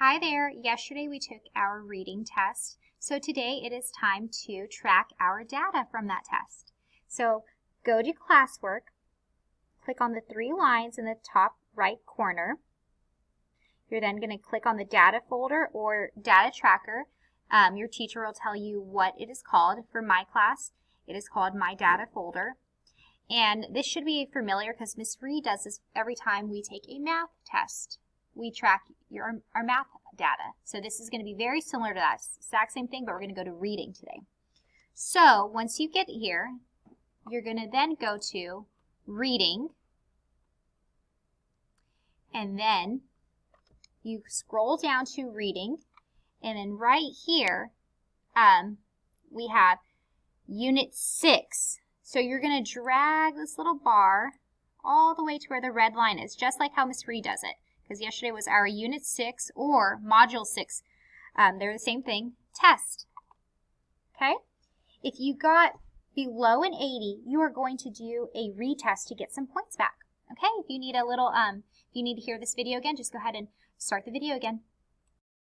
Hi there. Yesterday we took our reading test, so today it is time to track our data from that test. So go to classwork, click on the three lines in the top right corner. You're then going to click on the data folder or data tracker. Your teacher will tell you what it is called. For my class, it is called My Data Folder. And this should be familiar because Ms. Reed does this every time we take a math test. We track our math data. So this is going to be very similar to that. It's the exact same thing, but we're going to go to reading today. So once you get here, you're going to then go to reading, and then you scroll down to reading, and then right here we have Unit 6. So you're going to drag this little bar all the way to where the red line is, just like how Ms. Reed does it. Because yesterday was our Unit 6 or Module 6. They're the same thing, test. Okay? If you got below an 80, you are going to do a retest to get some points back. Okay? If you need a little, if you need to hear this video again, just go ahead and start the video again.